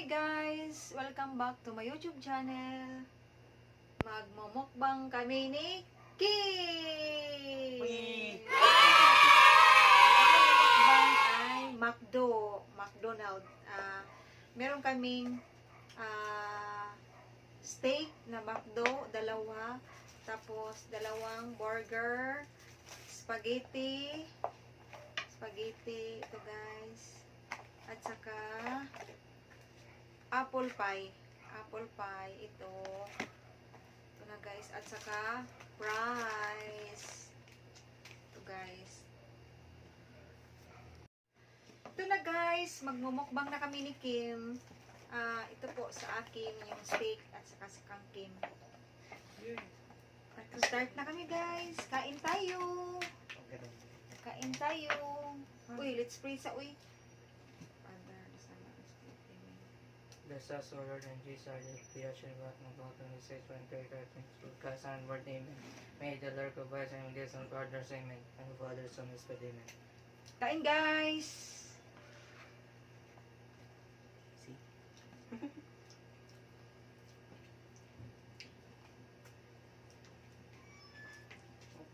Hi guys! Welcome back to my YouTube channel. Magmumukbang kami ni Kim! Mukbang ay Mcdo. McDonald. Meron kaming steak na Mcdo, dalawa. Tapos dalawang burger, spaghetti. Spaghetti, ito guys. At saka apple pie. Apple pie, ito. Ito na guys. At saka fries. Ito guys. Ito na guys. Magmumukbang na kami ni Kim. Ito po sa akin yung steak at saka sa kang Kim. At start na kami guys. Kain tayo. Kain tayo. Uy, let's pray sa uy. The stars, O Lord, and Jesus are the creation of God, and God, and the saints, and great earth, and through God's Son, word, amen. May the Lord provide and this and God, amen. And the Father, Son, and Spirit, amen. Kain guys! See?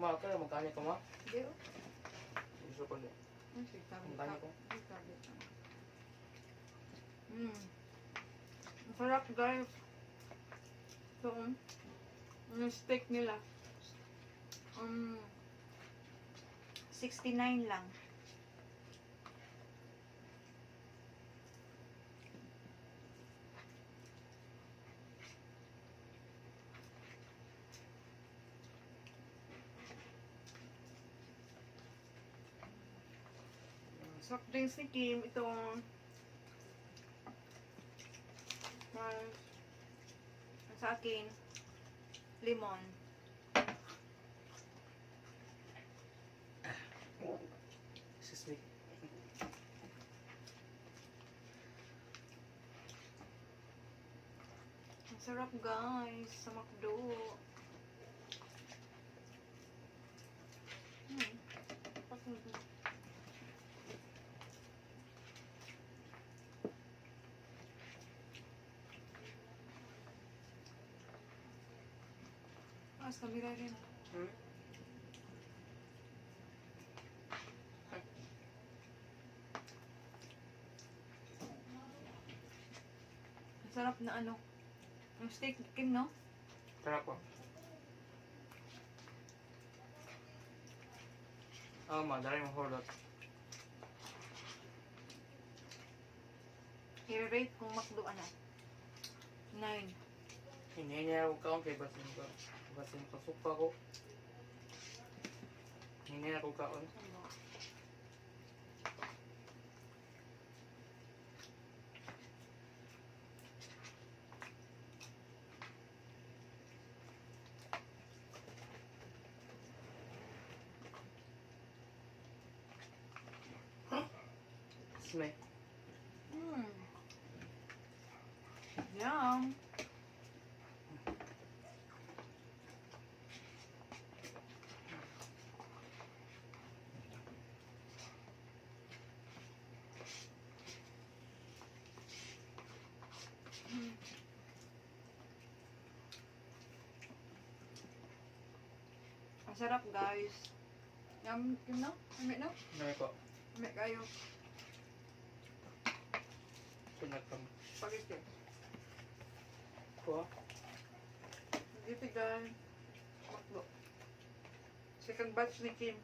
Kumaka ka, magkanya ka ma? Hindi oh. Gusto ko niya. Magkanya ko? Masarap guys. So, yung steak nila. 69 lang. Soft drinks ni Kim, itong sa akin, lemon. Excuse me. Ang sarap guys, sa Mcdo. Kamera rin. Sarap na ano. Ang steak Kim, no? Sarap po. Dahil mong hulot. I-rate kung Mcdo ano. 9. Hindi niya ako kaon kay basin ko. Basin ko supa ko. Hindi ako kaon. Smell. Yum. Ang sarap guys. Yum, no? Amit no? Nami ko. Amit kayo. Sunod ka mo. Spaghetti. Ko? Spaghetti guys. Mcdo. Second batch ni Kim.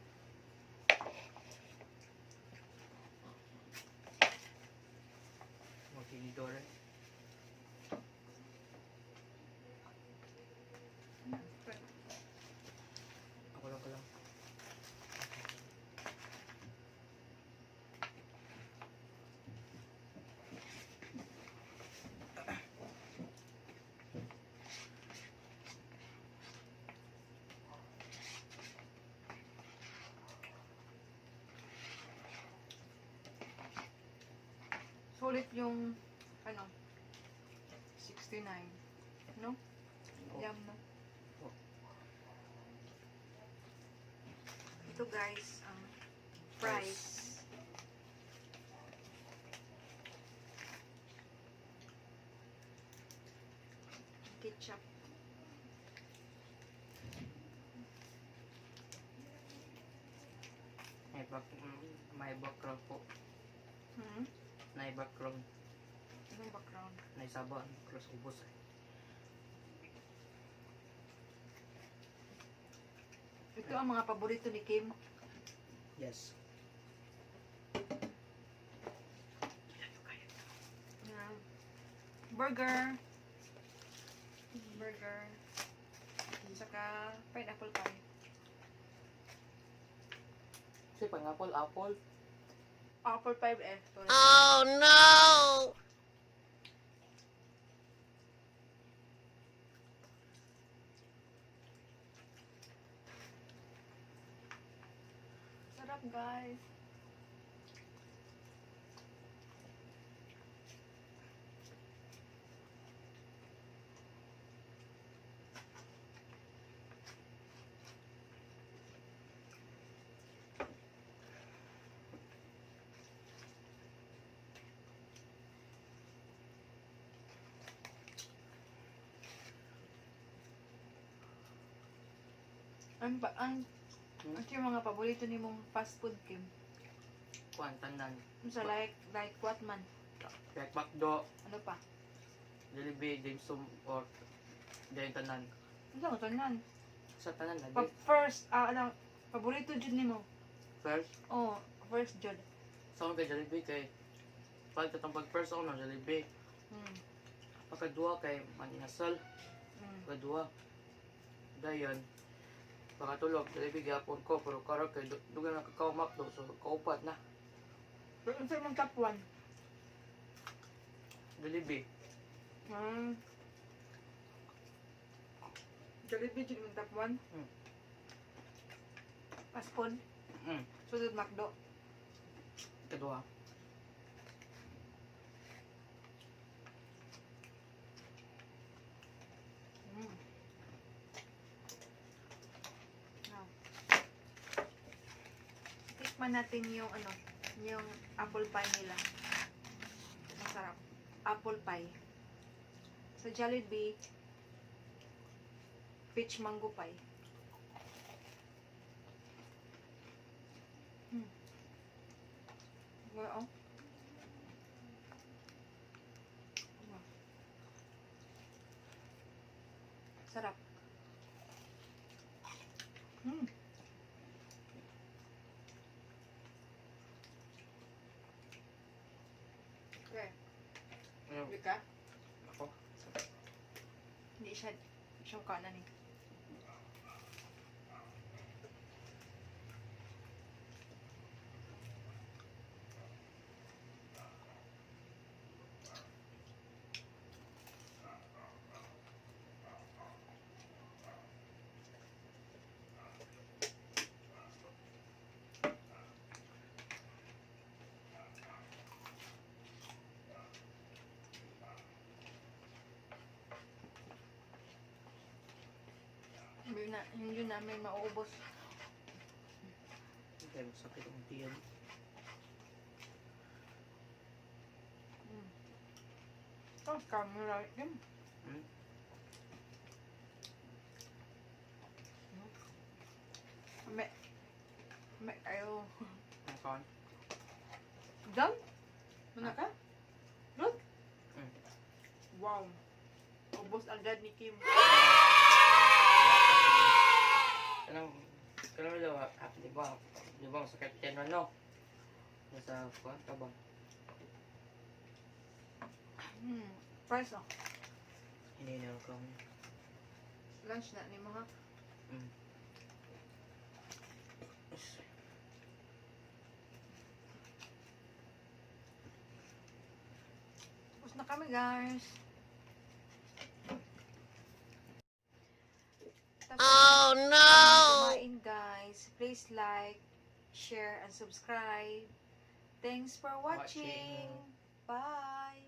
Magkikidor eh. Ako lang. Sulit yung ano 69, no? Yum, no? Ito guys, ang fries. ketchup. May background po. May background. Anong background? May sabaw. Cross ubos. Ito ang mga paborito ni Kim. Yes. Yeah. Burger. Burger. Saka pineapple pie. Kasi pineapple, apple. Apple pie eh. Sorry. Oh no! Sarap guys. Ang yung mga paborito ni mong fast food, Kim? Kuan, tanan. So like what man? Like Mcdo, Ano pa? Jollibee, dimsum, or dahil tanan. Ano ko tanan? Sa tanan na Pa first, ano, paborito jud nimo? First, Oh, first jud. sa akong kay Jollibee kay pag tatang pag first ako ng Jollibee. Pagkadua kay Maninasal. Pagkadua. Dayon. Pakatulog, Jollibee gyapon ko pero karon kay dugang na kakao Mcdo so kaupat na. Pero unsa mong top 1? Jollibee. Jollibee jud mong top 1? Fast food? Sunod Mcdo. Kadua. Tikman natin yung ano, yung apple pie nila. Masarap. Apple pie. Sa Jollibee, peach mango pie. Wow. Sarap. Okay. Hindi ka? Ako. Hindi siya. Siyang kanan eh. Hindi namin mauubos. Kaya masakit ang tiyan. Oh, camera yun. May ayo. Ang kaon. Done? Muna ka? Good? Wow. Ubos agad ni Kim. Kanang daw, di ba masakit tiyan ano? Nasa kuwan ka ba? Price oh. Hindi na ako. Lunch na ni mo ha? Tapos na kami guys. Oh no! Kumain guys. Please like, share, and subscribe. Thanks for watching. Bye!